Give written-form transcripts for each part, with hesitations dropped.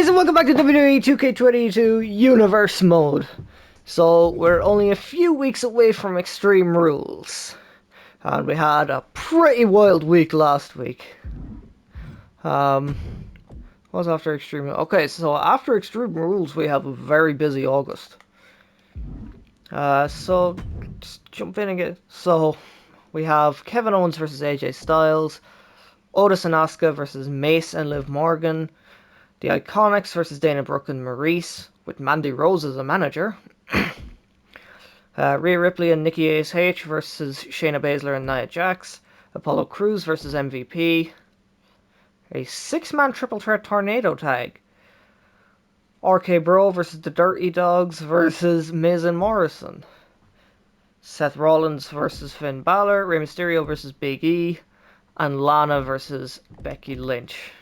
guys, and welcome back to WWE 2K22 Universe Mode. So, we're only a few weeks away from Extreme Rules. And we had a pretty wild week last week. What was after Extreme Rules? Okay, so after Extreme Rules, we have a very busy August. So, just jump in and get... So, we have Kevin Owens versus AJ Styles, Otis and Asuka versus Mace and Liv Morgan, The Iconics versus Dana Brooke and Maurice, with Mandy Rose as a manager. Rhea Ripley and Nikki ASH versus Shayna Baszler and Nia Jax. Apollo Crews versus MVP. A 6-man triple threat tornado tag. RK Bro versus the Dirty Dogs versus Miz and Morrison. Seth Rollins versus Finn Balor. Rey Mysterio versus Big E. And Lana versus Becky Lynch.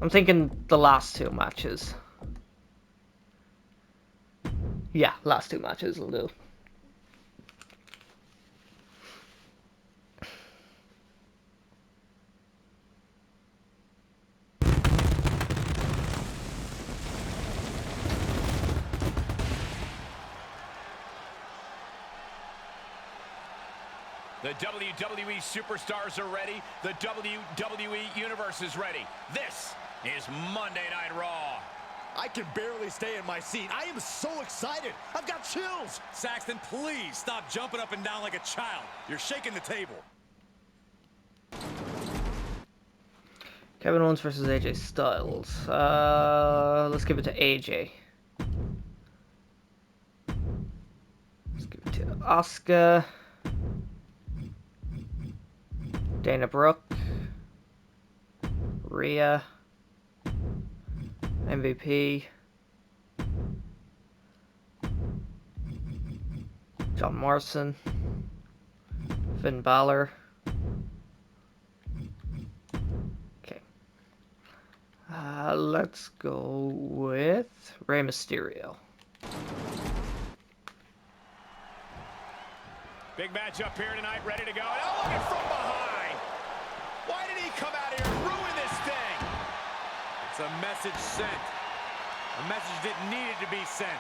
I'm thinking the last two matches. Yeah, last two matches will do. The WWE superstars are ready. The WWE Universe is ready. This is Monday Night Raw. I can barely stay in my seat. I am so excited. I've got chills. Saxton, please stop jumping up and down like a child. You're shaking the table. Kevin Owens versus AJ Styles. Let's give it to AJ. Let's give it to Asuka. Dana Brooke. Rhea. MVP. John Morrison. Finn Balor. Okay. Let's go with Rey Mysterio. Big match up here tonight, ready to go. Oh, look at from behind. Why did he come out here and ruin this thing? It's a message sent. A message that needed to be sent.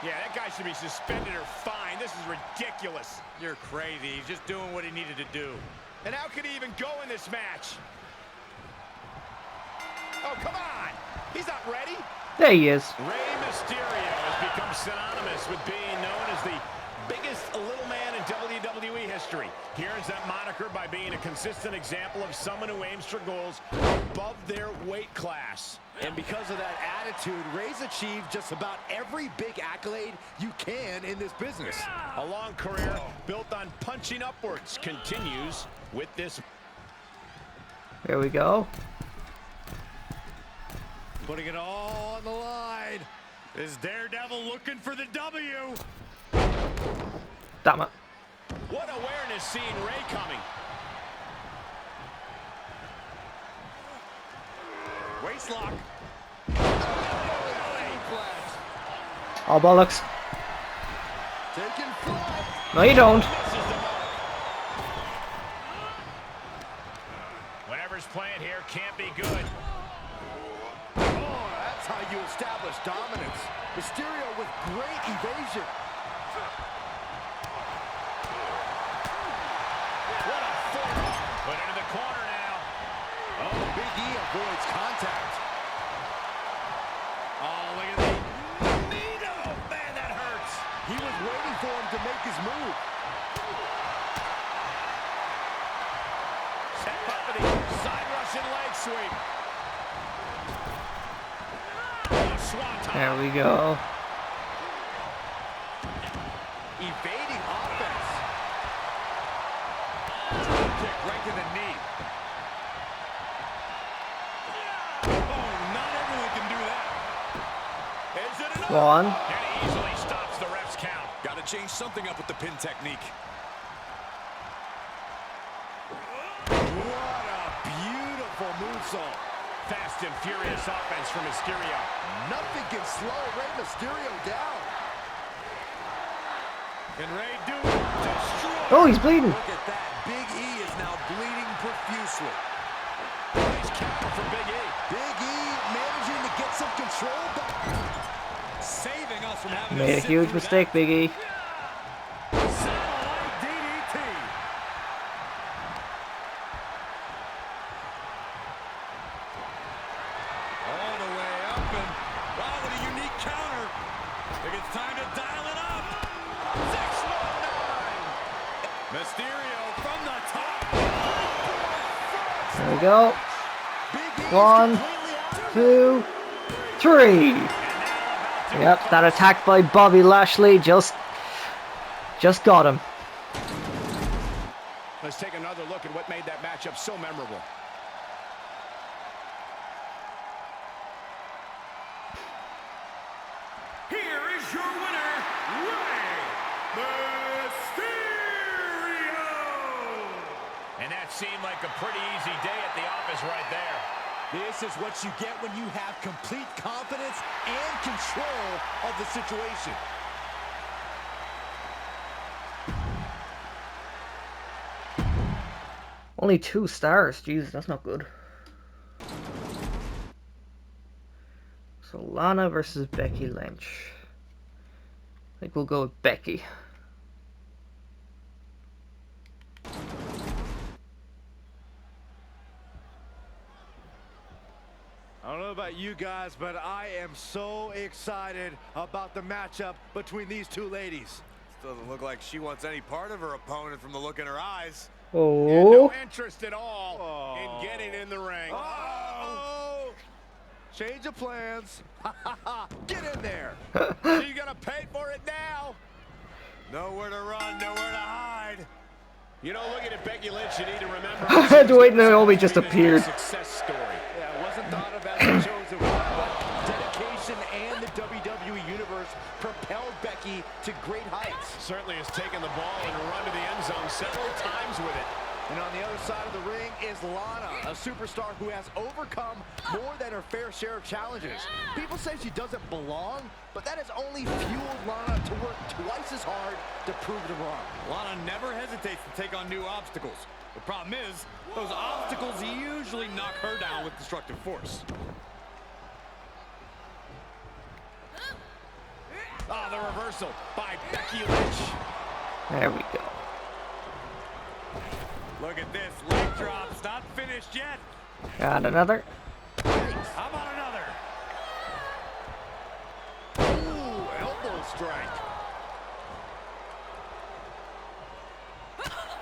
Yeah, that guy should be suspended or fined. This is ridiculous. You're crazy. He's just doing what he needed to do. And how could he even go in this match? Oh, come on. He's not ready. There he is. Rey Mysterio has become synonymous with being known as the biggest little man in WWE history. He earns that moniker by being a consistent example of someone who aims for goals above their weight class. And because of that attitude, Rey's achieved just about every big accolade you can in this business. A long career built on punching upwards continues with this. Here we go. Putting it all on the line. Is Daredevil looking for the W? Damn it. What awareness seeing Rey coming. Waistlock. Oh, bollocks. Taking flight. No, you don't. Whatever's playing here can't be good. Oh, that's how you establish dominance. Mysterio with great evasion. What a forearm. Put into the corner now. Oh, Big E avoids contact. Oh, look at that. Oh, man, that hurts. He was waiting for him to make his move. Set up for the side Russian leg sweep. Oh, swanton. There we go. Evading offense. Kick right to the knee. Oh, not everyone can do that. Is it enough? One. And he easily stops the ref's count. Got to change something up with the pin technique. What a beautiful moonsault. Fast and furious offense from Mysterio. Nothing can slow Rey Mysterio down. Can Rey do it? Destroy. Oh, he's bleeding. Look at that. Big E is now bleeding profusely. Nice counter from Big E. Big control back. Saving us from having Made to a sit huge through mistake, that. Big E. Satellite DDT. All the way up, and wow, what a unique counter. I think it's time to dial it up. 619. Mysterio from the top. There we go. Big E's 1, completely out of it. 2, 3. Yep, that attack by Bobby Lashley just got him. Let's take another look at what made that matchup so memorable. Here is your winner, Rey Mysterio! And that seemed like a pretty easy day at the office right there. This is what you get when you have complete confidence and control of the situation. Only 2 stars. Jesus, that's not good. So Lana versus Becky Lynch. I think we'll go with Becky. I don't know about you guys, but I am so excited about the matchup between these two ladies. Doesn't look like she wants any part of her opponent from the look in her eyes. Oh, No interest at all in getting in the ring. Oh! Change of plans. Get in there. She's gonna pay for it now. Nowhere to run, nowhere to hide. You know, looking at Becky Lynch, you need to remember. I had to wait until Naomi just appeared. Success story. Yeah, it wasn't thought of as a chosen one, but dedication and the WWE Universe propelled Becky to great heights. Certainly has taken the ball and run to the end zone several times with it. And on the other side of the ring is Lana, a superstar who has overcome more than her fair share of challenges. People say she doesn't belong, but that has only fueled Lana to work twice as hard to prove them wrong. Lana never hesitates to take on new obstacles. The problem is, those obstacles usually knock her down with destructive force. Ah, the reversal by Becky Lynch. there we go. Look at this, leg drops, not finished yet. Got another. How about another? Ooh, elbow strike.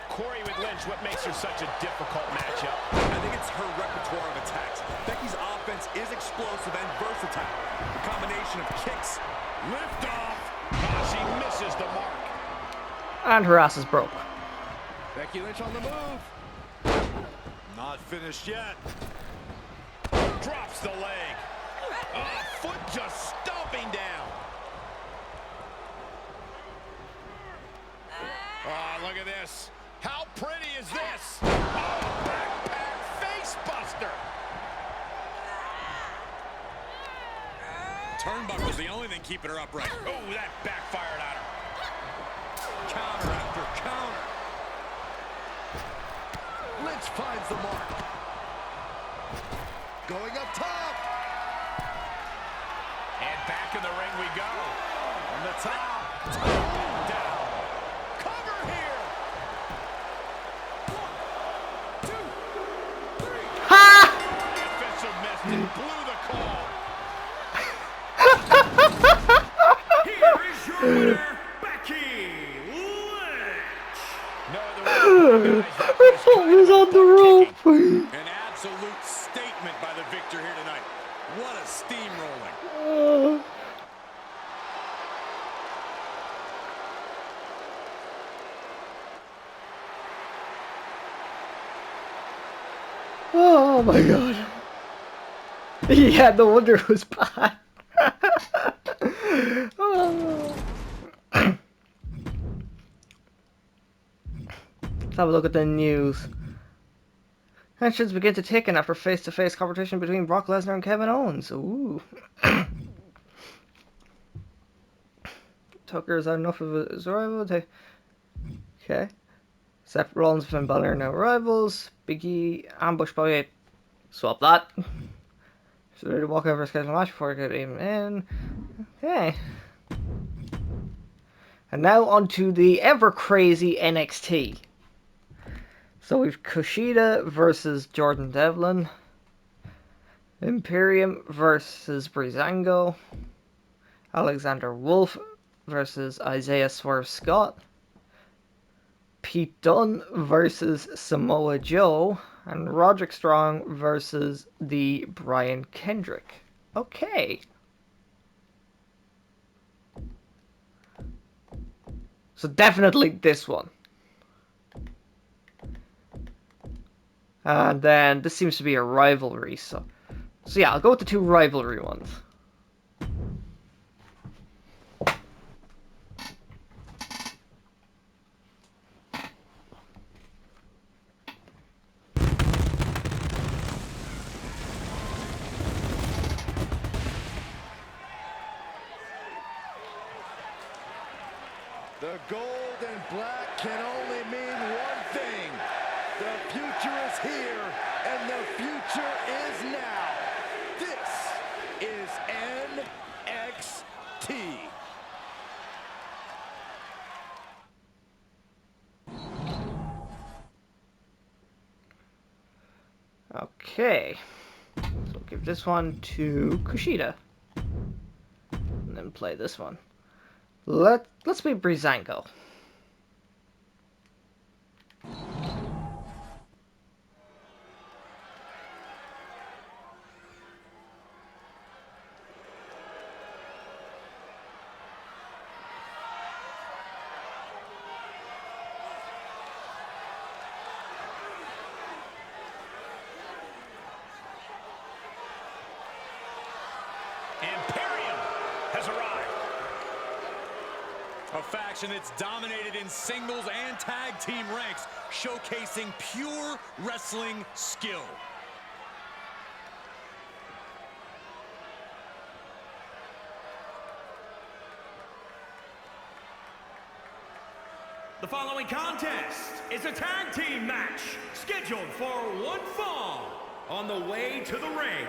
Corey with Lynch, what makes her such a difficult matchup? I think it's her repertoire of attacks. Becky's offense is explosive and versatile. A combination of kicks, Lift off. Ah, she misses the mark. And her ass is broke. Becky Lynch on the move. not finished yet. Drops the leg. Foot just stomping down. Look at this. How pretty is this? Backpack face buster. Turnbuckle's the only thing keeping her upright. Oh, that backfired on her. Counter after counter. Lynch finds the mark. Going up top. And back in the ring we go. On the top. Down. Cover here. 1, 2, 3. Ha! The official missed and blew the call. Here is your winner, Becky Lynch. No other way. I thought it was on the rope. An absolute statement by the victor here tonight. What a steamrolling. Oh my god. Yeah, no wonder it was bad. Oh. Let's have a look at the news. Tensions begin to thicken after face-to-face competition between Brock Lesnar and Kevin Owens. Ooh. Tucker's had enough of his rival. Okay. Seth Rollins and Finn Balor are now rivals. Big E ambushed by it. Swap that. So they walk over schedule match before I get even in. Okay. And now onto the ever crazy NXT. So we've Kushida versus Jordan Devlin. Imperium versus Breezango. Alexander Wolf versus Isaiah Swerve Scott. Pete Dunne versus Samoa Joe. And Roderick Strong versus the Brian Kendrick. Okay. So definitely this one. And then this seems to be a rivalry, so yeah, I'll go with the two rivalry ones. The gold and black can only mean one thing. The future is here, and the future is now. This is NXT. Okay, so give this one to Kushida, and then play this one. Let's be Breezango. Imperium has arrived. A faction that's dominated in singles and tag team ranks, showcasing pure wrestling skill. The following contest is a tag team match scheduled for one fall. On the way to the ring,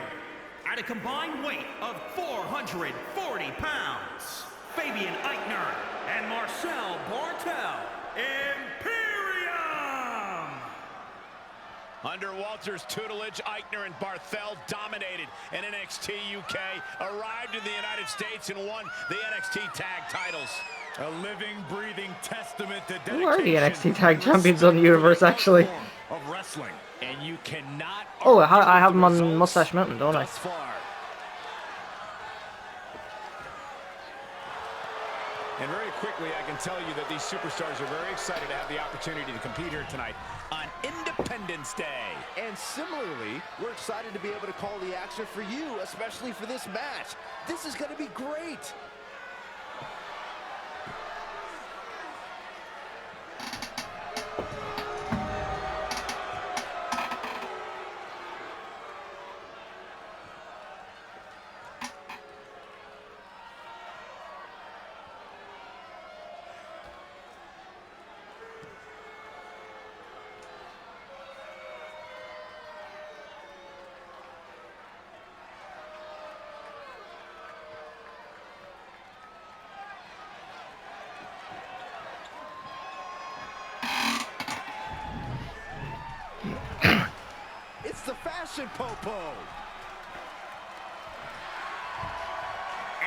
at a combined weight of 440 pounds, Fabian Eichner and Marcel Bartel, Imperium! Under Walter's tutelage, Eichner and Barthel dominated in NXT UK, arrived in the United States and won the NXT tag titles. A living, breathing testament to dedication. Who are the NXT Tag Champions on the universe, actually? Of wrestling. And you cannot. Oh, I have them on Mustache Mountain, don't I? Thus far. And very quickly, I can tell you that these superstars are very excited to have the opportunity to compete here tonight on Independence Day. And similarly, we're excited to be able to call the action for you, especially for this match. This is going to be great. It's the Fashion Popo.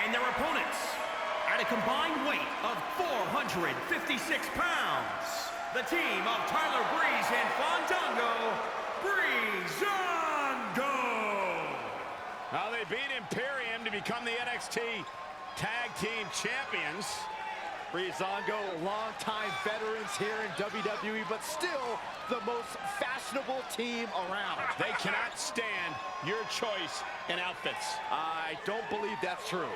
And their opponents, at a combined weight of 456 pounds, the team of Tyler Breeze and Fandango, Breezango! Now they beat Imperium to become the NXT Tag Team Champions. Breezango, longtime veterans here in WWE, but still the most fashionable team around. They cannot stand your choice in outfits. I don't believe that's true.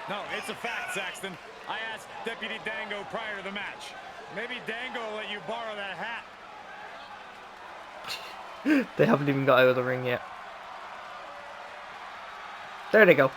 No, it's a fact, Saxton. I asked Deputy Dango prior to the match. Maybe Dango will let you borrow that hat. They haven't even got out of the ring yet. There they go.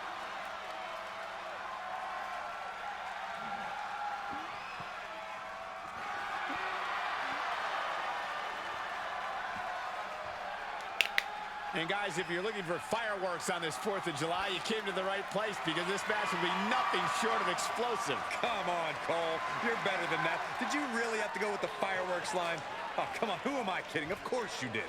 And guys, Fellas, if you're looking for fireworks on this 4th of July, you came to the right place because this match will be nothing short of explosive. Come on, Cole. You're better than that. Did you really have to go with the fireworks line? Oh, come on. Who am I kidding? Of course you did.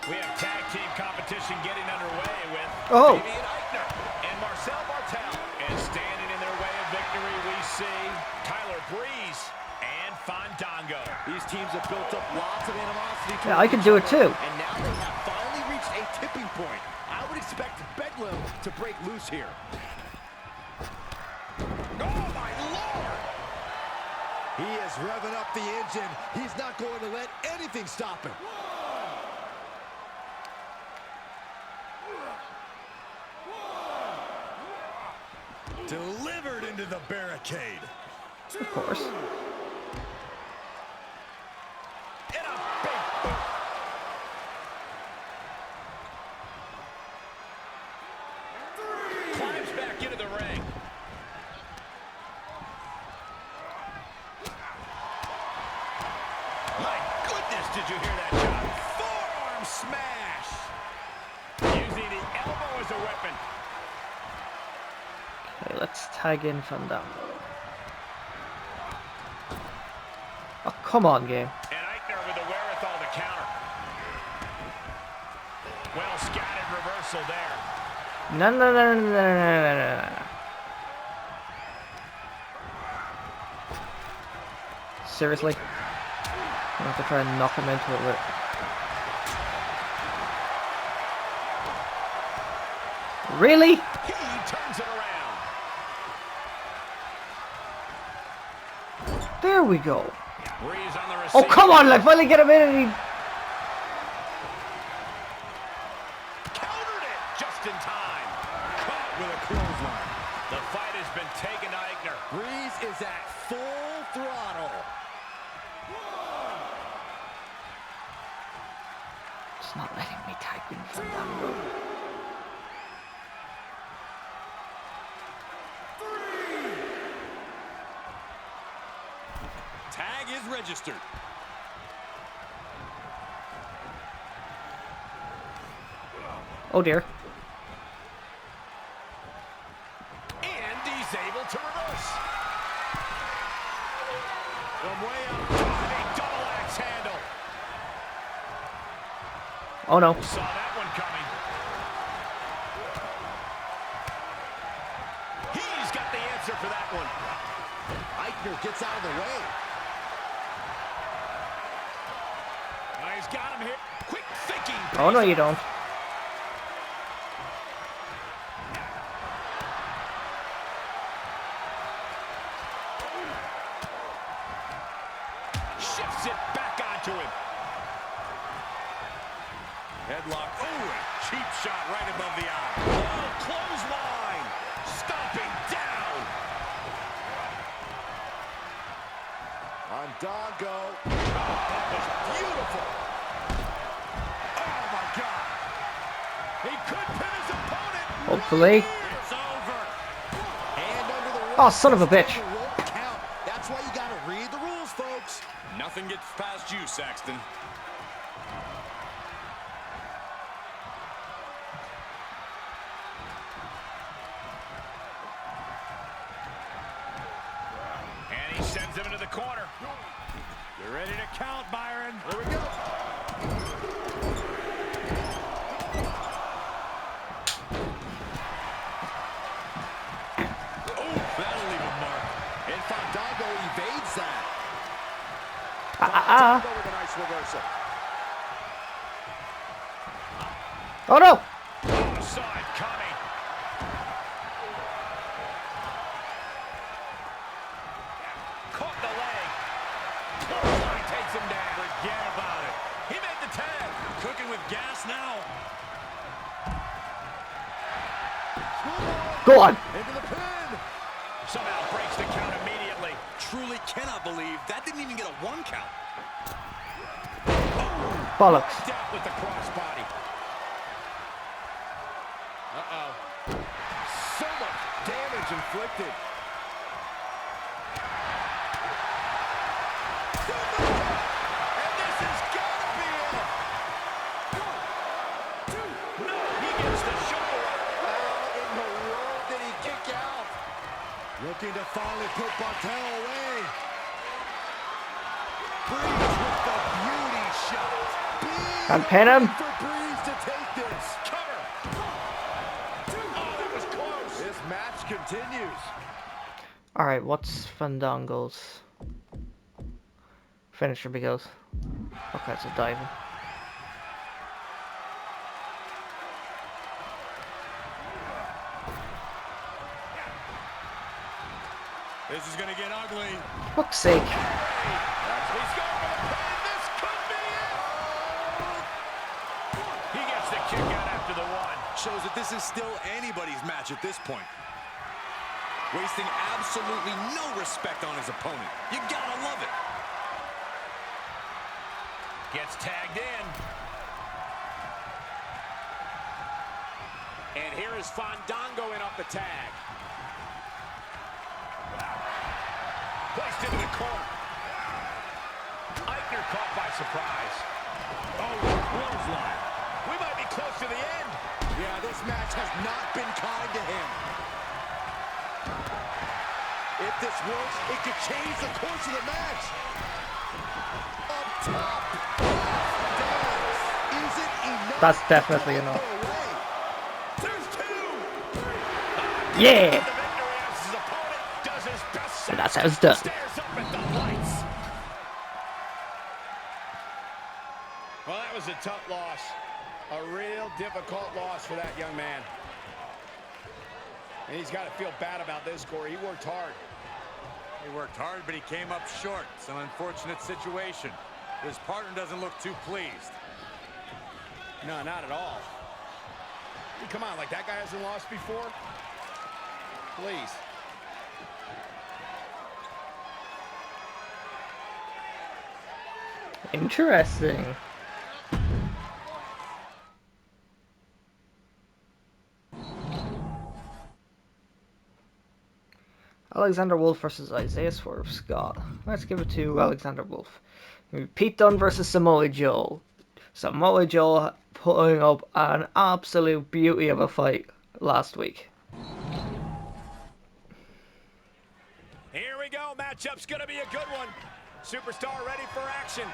We have tag team competition getting underway with Oh. Fabian Eichner and Marcel Bartel. And standing in their way of victory, we see Tyler Breeze and Fandango. These teams have built up lots of animosity. Yeah, I can do it too. And now they have finally reached a tipping point. I would expect Bedlam to break loose here. Oh, my Lord! He is revving up the engine. He's not going to let anything stop him. Delivered into the barricade. Of course. And a big boot. Climbs back into the ring. My goodness, did you hear that shot? Forearm smash. Using the elbow as a weapon. Okay, let's tag in Fandango. Oh, come on, game. And Eichner with the wherewithal to counter. Well scattered reversal there. No, no, no, no, no, no, no, no. Seriously? I'm gonna have to try and knock him into it with it. Really? He turns it around. There we go. Breeze on the Oh, receiver. come on, I finally get him in and he... Countered it just in time. Caught with a clothesline. The fight has been taken to Eichner. Breeze is at full throttle. It's not letting me tag in Fandango. Tag is registered. Oh dear. And he's able to reverse. From way up top, a double axe handle. Oh no. Saw that one coming. He's got the answer for that one. Eichner gets out of the way. He's got him here. Quick thinking. Oh no, you don't. Shifts it back onto him. Headlock. Oh, a cheap shot right above the eye. Oh, clothesline. Stomping down. Fandango. That was beautiful. Oh, my God. He could pin his opponent. Hopefully. It's over. And under the rope. Oh, son of a bitch. The rope count. That's why you got to read the rules, folks. Nothing gets past you, Saxton. And he sends him into the corner. You're ready to count, Byron. Here we go. Oh, that'll leave a mark. And Fandango evades that. Ah. Fandango with a nice reversal. Oh no! Oh, saw it coming. Caught the leg. Clothesline takes him down. Forget about it. He made the tag. Cooking with gas now. Go on! Into the pin. Somehow breaks the count immediately. Truly cannot believe that didn't even get a 1 count. Bollocks. Death with the crossbody. Uh-oh. So much damage inflicted. And this has got to be it. 1, 2. No, he gets the shoulder. How in the world did he kick out? Looking to finally put Bartel away. Breeze with the beauty shot. Can't pin him. For Breeze to take this. Cover. Oh, that was close. This match continues. Alright, what's Fandango's finisher because... Okay, it's a diving. This is going to get ugly. Fuck's sake. He's going for the pin. This could be it. He gets the kick out after the 1. Shows that this is still anybody's match at this point. Wasting absolutely no respect on his opponent. You gotta love it. Gets tagged in. And here is Fandango in off the tag. Placed into the corner. Eichner caught by surprise. Oh, clothesline. We might be close to the end. Yeah, this match has not been kind to him. If this works, it could change the course of the match. Up top. Is it enough? That's definitely enough. There's 2. Yeah! The victory as his opponent does his best. And that's how it's done. Stares up at the lights. Well, that was a tough loss. A real difficult loss for that young man. And he's got to feel bad about this, Corey. He worked hard. He worked hard, but he came up short. It's an unfortunate situation. His partner doesn't look too pleased. No, not at all. I mean, come on, like that guy hasn't lost before? Please. Interesting. Alexander Wolf versus Isaiah Swerve Scott. Let's give it to Alexander Wolf. Pete Dunne versus Samoa Joe. Samoa Joe putting up an absolute beauty of a fight last week. Here we go. Matchup's going to be a good one. Superstar ready for action.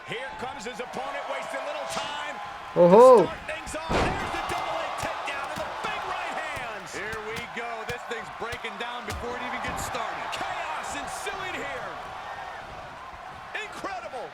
Here comes his opponent, wasting little time. Oh-ho! Start things off. There's the double leg takedown and the big right hands. Here we go. This thing's breaking down before it even gets started. Chaos ensuing here. Incredible.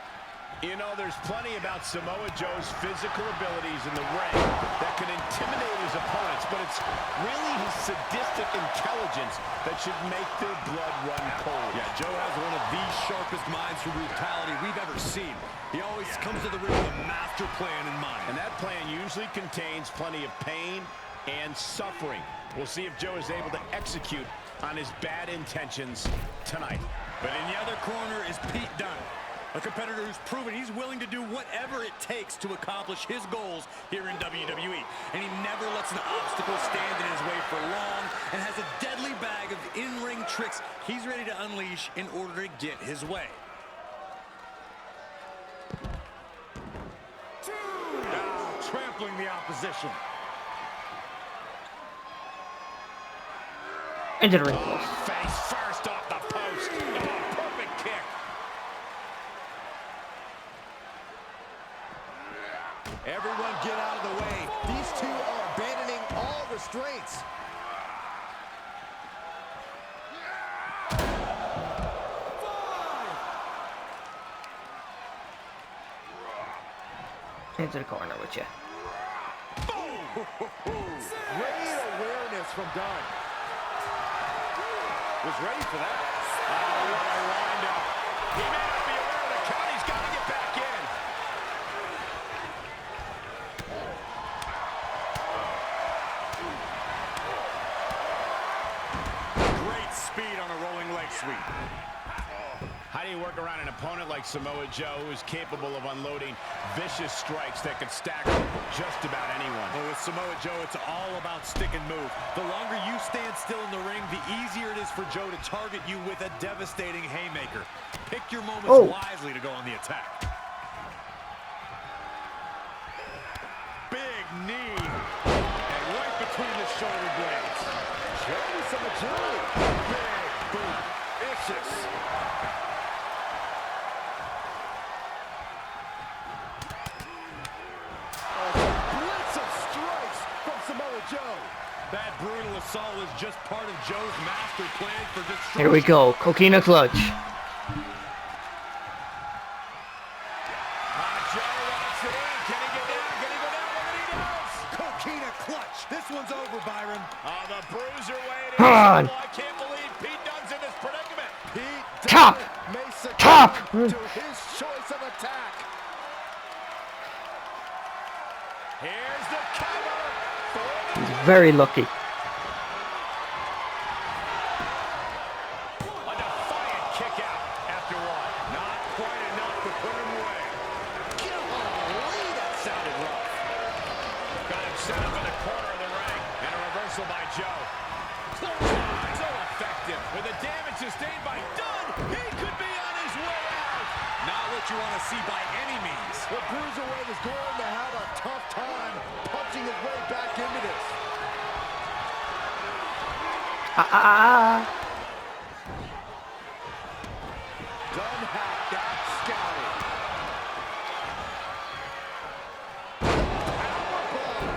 You know, there's plenty about Samoa Joe's physical abilities in the ring that can intimidate his opponents, but it's really his sadistic intelligence that should make their blood run cold. Yeah, Joe has one of the sharpest minds for brutality we've ever seen. He always comes to the ring with a master plan in mind. And that plan usually contains plenty of pain and suffering. We'll see if Joe is able to execute on his bad intentions tonight. But in the other corner is Pete Dunne, a competitor who's proven he's willing to do whatever it takes to accomplish his goals here in WWE. And he never lets an obstacle stand in his way for long and has a deadly bag of in-ring tricks he's ready to unleash in order to get his way. Now trampling the opposition. Into the ring post. Face first off the post. Oh, perfect kick. Everyone get out of the way. These two are abandoning all restraints. Into the corner with you. Great awareness from Dunne. Was ready for that. Oh, what a windup. He may not be aware of the count. He's got to get back in. Great speed on a rolling leg sweep. How do you work around an opponent like Samoa Joe, who is capable of unloading vicious strikes that could stack just about anyone. Well, with Samoa Joe, it's all about stick and move. The longer you stand still in the ring, the easier it is for Joe to target you with a devastating haymaker. Pick your moments wisely to go on the attack. Big knee. And right between the shoulder blades. Showing some agility. Big boot. Vicious. Blitz of strikes from Samoa Joe. That brutal assault was just part of Joe's master plan for destruction. Here we go. Coquina clutch. Joe wants it in. Can he get down? Can he go down? Look what he does. Coquina clutch. This one's over, Byron. The bruiserweight. Come on. I can't believe Pete Dunne's in this predicament. Pete Top. Dunne may succumb Top. to his choice of attack. Here's the cover. He's very lucky. A defiant kick out after one. Not quite enough to put him away. Golly, that sounded rough. Got him set up in the corner of the ring. And a reversal by Joe. So effective. With the damage sustained by Dunne, he could be on his way out. Not what you want to see by any means. The Bruiserweight is going to have a tough time punching his way back into this. Dunne had that scouted. Powerbomb.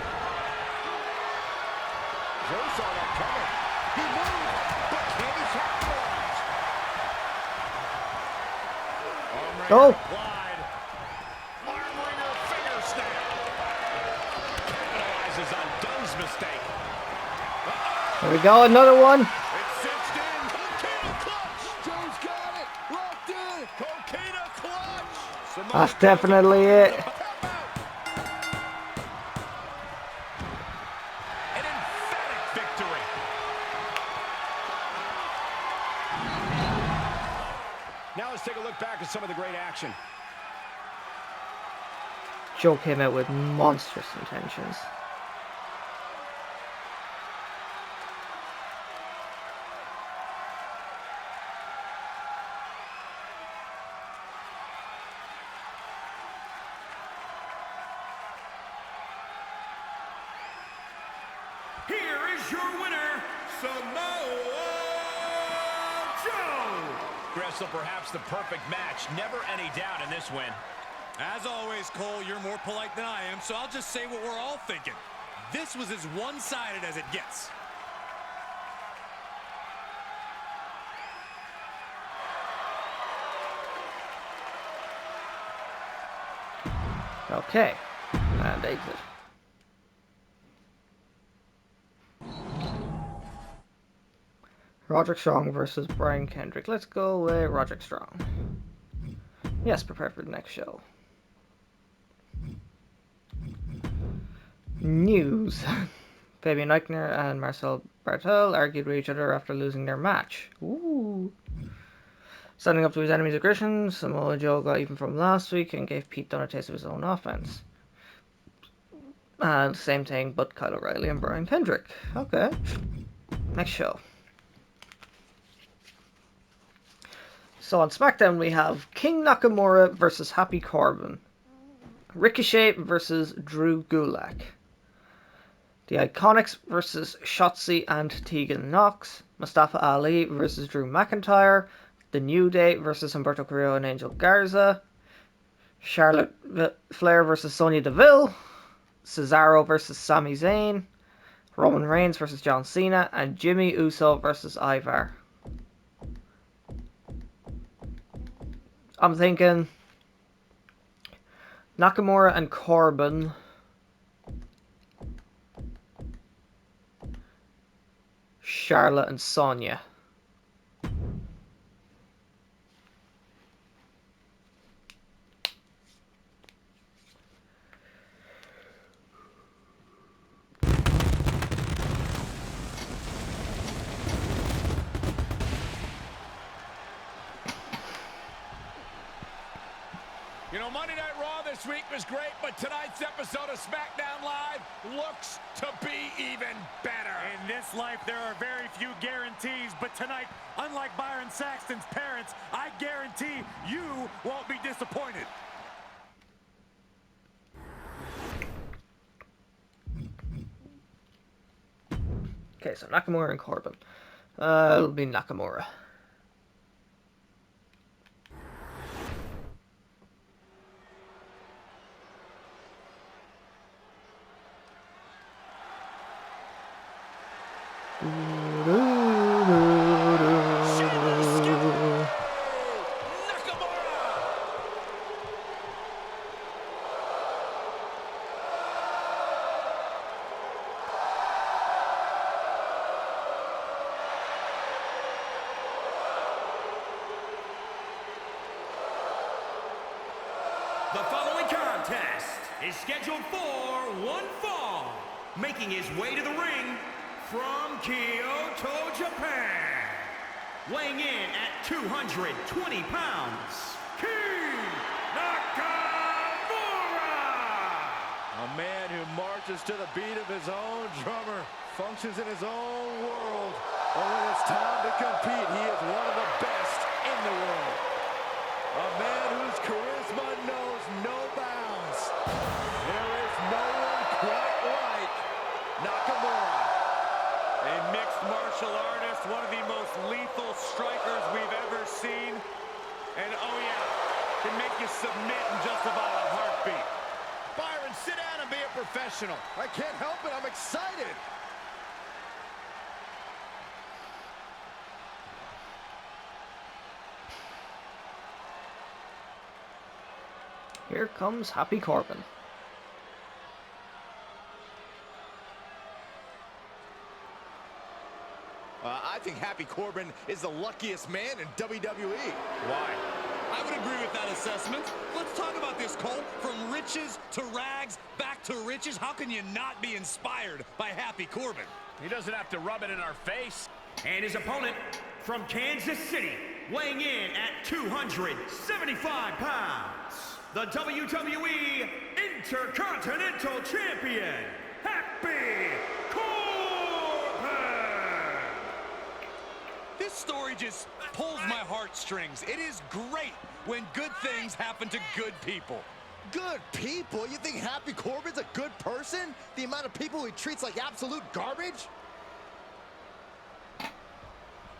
Joe saw that coming. He moved, but can he capitalize? Oh. Applied. Armringer finger snap. Capitalizes on Dunne's mistake. There we go. Another one. It's cinched in. Coquina clutch. Joe's got it. Locked in. Coquina clutch. That's definitely it. Tap out. An emphatic victory. Now let's take a look back at some of the great action. Joe came out with monstrous intentions. Here is your winner, Samoa Joe. Wrestle perhaps the perfect match. Never any doubt in this win. As always, Cole, you're more polite than I am, so I'll just say what we're all thinking. This was as one-sided as it gets. Okay. And exit. Roderick Strong versus Brian Kendrick. Let's go with Roderick Strong. Yes, prepare for the next show. News. Fabian Eichner and Marcel Bartel argued with each other after losing their match. Ooh. Standing up to his enemy's aggression, Samoa Joe got even from last week and gave Pete Dunne a taste of his own offense. And same thing, but Kyle O'Reilly and Brian Kendrick. Okay. Next show. So on SmackDown we have King Nakamura versus Happy Corbin. Ricochet versus Drew Gulak. The Iconics versus Shotzi and Tegan Knox. Mustafa Ali versus Drew McIntyre. The New Day versus Humberto Carrillo and Angel Garza. Charlotte Flair versus Sonya Deville. Cesaro versus Sami Zayn. Roman Reigns versus John Cena. And Jimmy Uso versus Ivar. I'm thinking Nakamura and Corbin. Charlotte and Sonya. You know, Monday Night Raw this week was great, but tonight's episode of SmackDown Live looks to be even better. In this life, there are very few guarantees, but tonight, unlike Byron Saxton's parents, I guarantee you won't be disappointed. Okay, so Nakamura and Corbin. It'll be Nakamura. The following contest is scheduled for one fall, making his way to the ring from Kyoto, Japan, weighing in at 220 pounds, King Nakamura! A man who marches to the beat of his own drummer, functions in his own world. But when it's time to compete, he is one of the best in the world. A man whose charisma knows no bounds. There is no one quite like Nakamura. A mixed martial artist, one of the most lethal strikers we've ever seen. And oh yeah, can make you submit in just about a heartbeat. Byron, sit down and be a professional. I can't help it, I'm excited. Here comes Happy Corbin. I think Happy Corbin is the luckiest man in WWE. Why? I would agree with that assessment. Let's talk about this, Cole. From riches to rags, back to riches. How can you not be inspired by Happy Corbin? He doesn't have to rub it in our face. And his opponent from Kansas City, weighing in at 275 pounds, the WWE Intercontinental Champion, Happy Corbin! This story just pulls my heartstrings. It is great when good things happen to good people. Good people? You think Happy Corbin's a good person? The amount of people he treats like absolute garbage?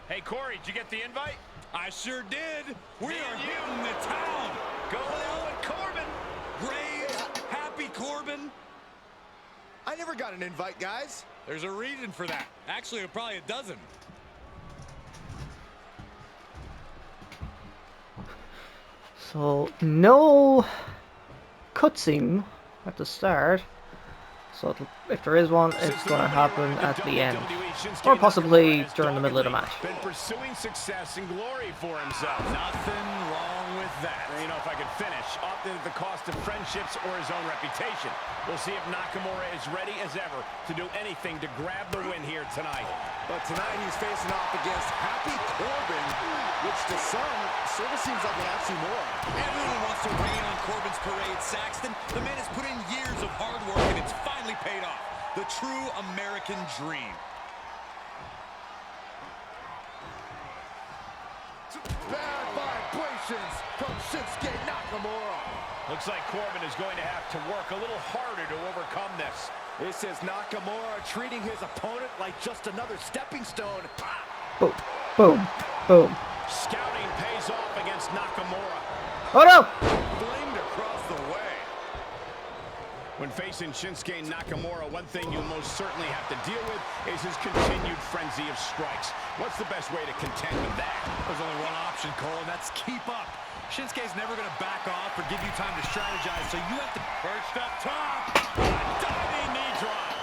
Hey, Corey, did you get the invite? I sure did. We Me are and you. hitting the town. Going out with Corbin. Graves, Happy Corbin. I never got an invite, guys. There's a reason for that. Actually, probably a dozen. So, no cutscene at the start. So, if there is one, it's going to happen at the end. Or possibly during the middle of the match. Been pursuing success and glory for himself. Nothing wrong with that. You know, if I could finish, often at the cost of friendships or his own reputation. We'll see if Nakamura is ready as ever to do anything to grab the win here tonight. But tonight he's facing off against Happy Corbin, which to some sort of seems like an oxymoron. Everyone wants to rain on Corbin's parade, Saxton. The man has put in years of hard work, and it's finally paid off. The true American dream. Bad vibrations from Shinsuke Nakamura. Looks like Corbin is going to have to work a little harder to overcome this. This is Nakamura treating his opponent like just another stepping stone. Boom, boom, boom. Scouting pays off against Nakamura. Oh no! Flamed across the way. When facing Shinsuke Nakamura, one thing you most certainly have to deal with is his continued frenzy of strikes. What's the best way to contend with that? There's only one option, Cole, and that's keep up. Shinsuke's never going to back off or give you time to strategize, so you have to... Perched up top. A diving knee drop.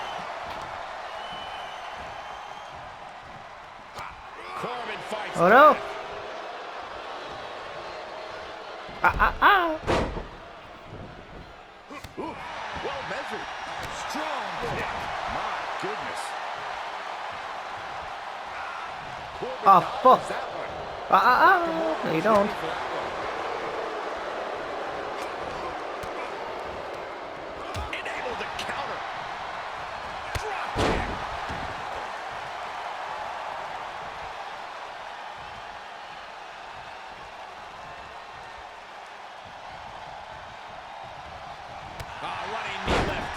Corbin fights. Oh no! back. Ooh, well measured. Strong kick. My goodness. Corbin Oh, dodges fuck. that one. No you don't. Running knee lift.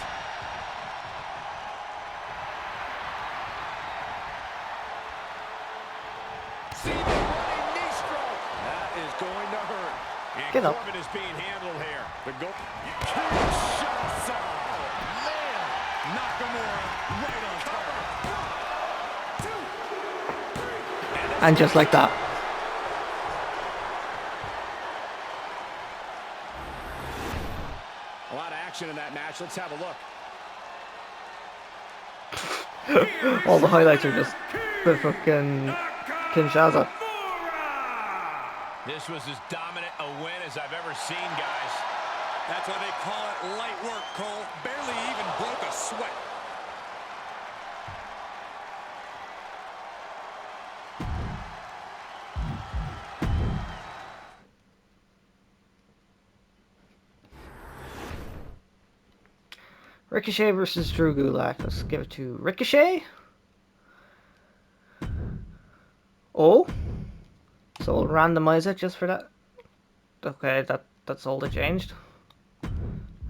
See the running knee stroke. That is going to hurt. And Get up. Corbin is being handled here. The goal. Shots off. Man, Nakamura right on target. And just like that. A lot of action in that match. Let's have a look. All the highlights are just the fucking Kinshasa. This was as dominant a win as I've ever seen, guys. That's why they call it light work, Cole. Barely even broke a sweat. Ricochet versus Drew Gulak. Let's give it to Ricochet. Oh, so we'll randomize it just for that. Okay, that's all they changed.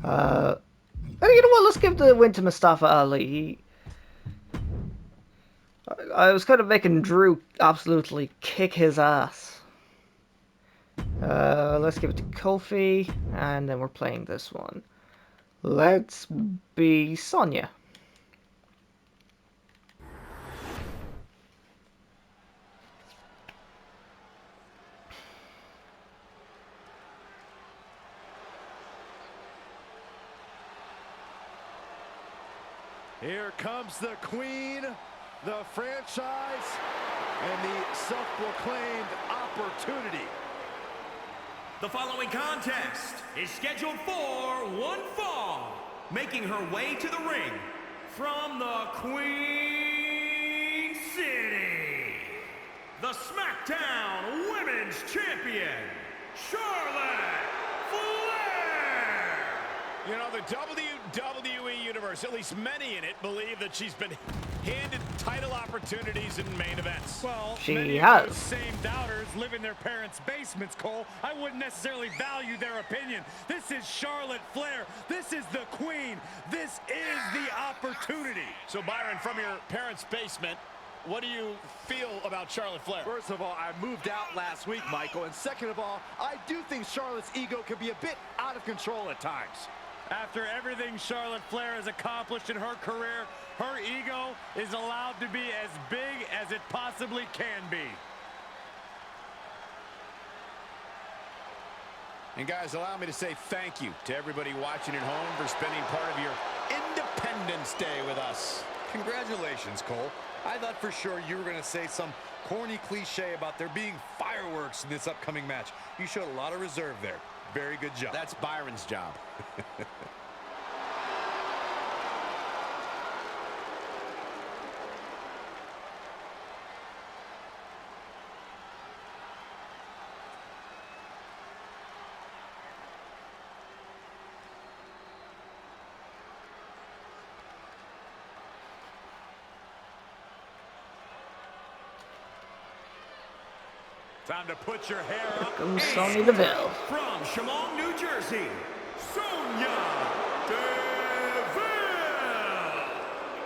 You know what? Let's give the win to Mustafa Ali. I was kind of making Drew absolutely kick his ass. Let's give it to Kofi, and then we're playing this one. Let's be Sonya. Here comes the queen, the franchise, and the self-proclaimed opportunity. The following contest is scheduled for one fall. Making her way to the ring from the Queen City, the SmackDown Women's Champion, Charlotte Flair. You know, the WWE Universe, at least many in it, believe that she's been handed title opportunities in main events. Well, She many has. of those same doubters live in their parents' basements, Cole. I wouldn't necessarily value their opinion. This is Charlotte Flair. This is the queen. This is the opportunity. So, Byron, from your parents' basement, what do you feel about Charlotte Flair? First of all, I moved out last week, Michael. And second of all, I do think Charlotte's ego can be a bit out of control at times. After everything Charlotte Flair has accomplished in her career, her ego is allowed to be as big as it possibly can be. And guys, allow me to say thank you to everybody watching at home for spending part of your Independence Day with us. Congratulations, Cole. I thought for sure you were going to say some corny cliche about there being fireworks in this upcoming match. You showed a lot of reserve there. Very good job. That's Byron's job. Time to put your hair up. Comes Sonya Deville. From Chemung, New Jersey, Sonya Deville.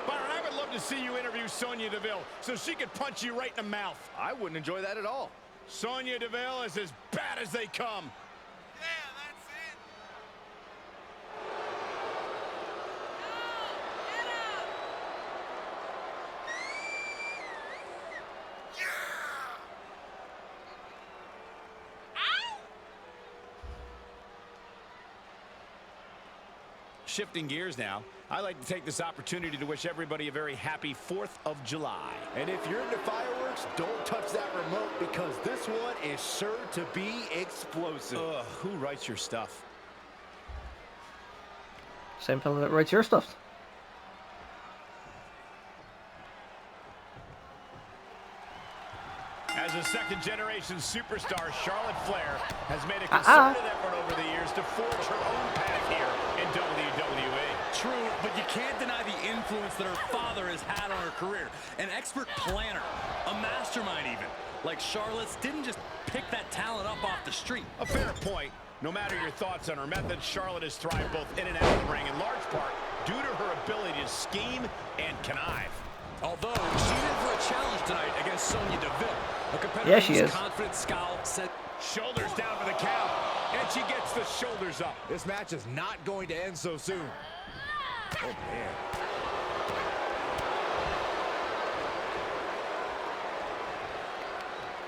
Byron, I would love to see you interview Sonya Deville so she could punch you right in the mouth. I wouldn't enjoy that at all. Sonya Deville is as bad as they come. Shifting gears now, I'd like to take this opportunity to wish everybody a very happy 4th of July. And if you're into fireworks, don't touch that remote because this one is sure to be explosive. Ugh, who writes your stuff? Same fella that writes your stuff. As a second-generation superstar, Charlotte Flair has made a concerted effort over the years to forge her own path here in WWE. True, but you can't deny the influence that her father has had on her career. An expert planner, a mastermind even. Like Charlotte's didn't just pick that talent up off the street. A fair point. No matter your thoughts on her methods, Charlotte has thrived both in and out of the ring, in large part due to her ability to scheme and connive. Although she's in for a challenge tonight against Sonya Deville, a competitor Yeah, she whose is. confident scowl said, Shoulders down for the count, and she gets the shoulders up. This match is not going to end so soon. Oh, man.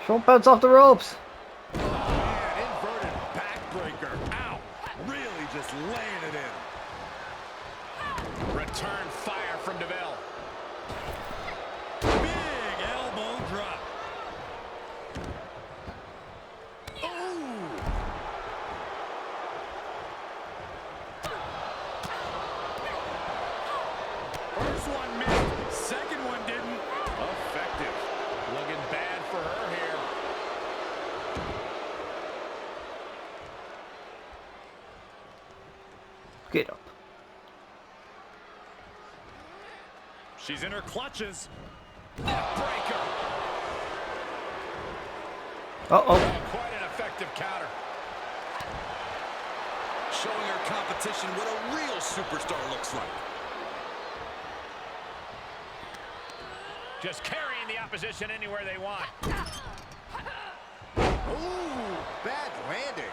Don't bounce off the ropes. Man, inverted backbreaker. Ow. Really just laying it in. Return fire from Deville. big elbow drop. First one missed, second one didn't. Effective. Looking bad for her here. Get up. She's in her clutches. Neckbreaker. Uh-oh. Quite an effective counter. Showing her competition what a real superstar looks like. Just carrying the opposition anywhere they want. Ooh, bad landing.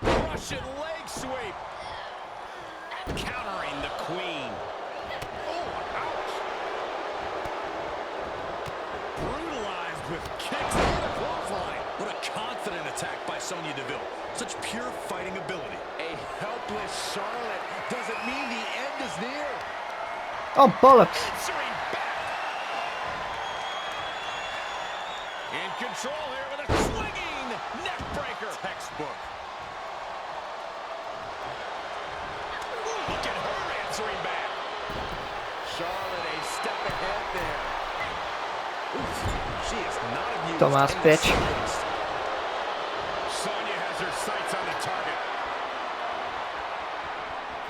Russian leg sweep. Countering the queen. Oh, ouch. Brutalized with kicks and a clothesline. What a confident attack by Sonya Deville. Such pure fighting ability. A helpless Charlotte doesn't mean the end is near. Oh, bollocks. Answering back. In control here with a swinging neck breaker. Textbook. Look at her answering back. Charlotte a step ahead there. Oof, she is not amused. Dumbass in the bitch. slightest. Sonya has her sights on the target.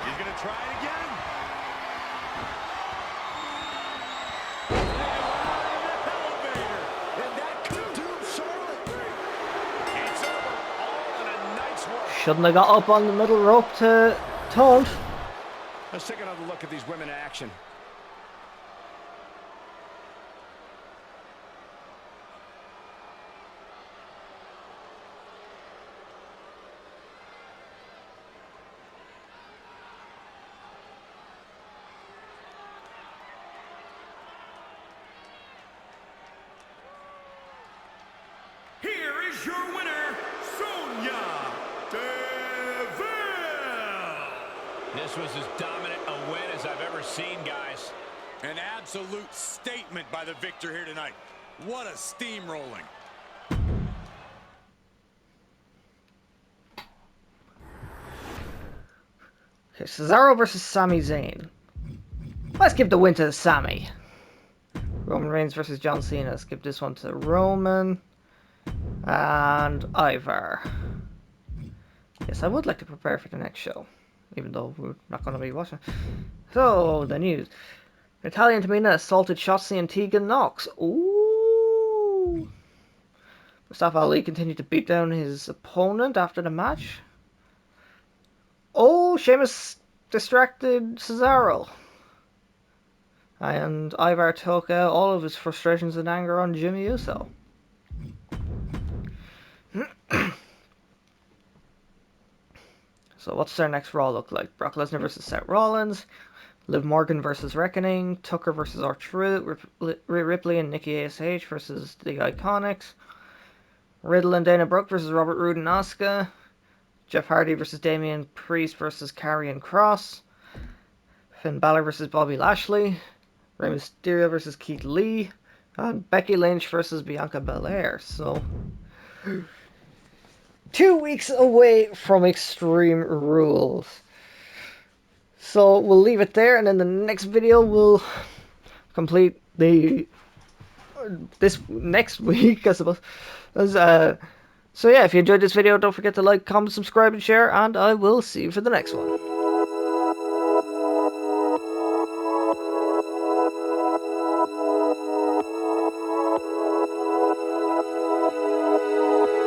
He's going to try it again. And that could doom Charlotte. It's over. All in a night's work. Shouldn't have got up on the middle rope to taunt. Let's take another look at these women in action. Here is your winner, Sonya Deville. This was as dominant a win as I've ever seen, guys. An absolute statement by the victor here tonight. What a steamrolling. Okay, Cesaro versus Sami Zayn. Let's give the win to Sami. Roman Reigns versus John Cena. Let's give this one to Roman. And Ivar. Yes, I would like to prepare for the next show, even though we're not going to be watching. So, the news. Italian Tamina assaulted Shotzi and Tegan Knox. Ooh. Mustafa Ali continued to beat down his opponent after the match. Oh, Sheamus distracted Cesaro. And Ivar took out all of his frustrations and anger on Jimmy Uso. So what's their next Raw look like? Brock Lesnar versus Seth Rollins, Liv Morgan versus Reckoning, Tucker versus R-Truth, Ripley and Nikki ASH versus the Iconics, Riddle and Dana Brooke versus Robert Roode and Asuka, Jeff Hardy versus Damian Priest versus Karrion Kross, Finn Balor versus Bobby Lashley, Rey Mysterio versus Keith Lee, and Becky Lynch versus Bianca Belair. So 2 weeks away from Extreme Rules. So we'll leave it there, and in the next video we'll complete this next week, I suppose. So yeah, if you enjoyed this video, don't forget to like, comment, subscribe, and share, and I will see you for the next one.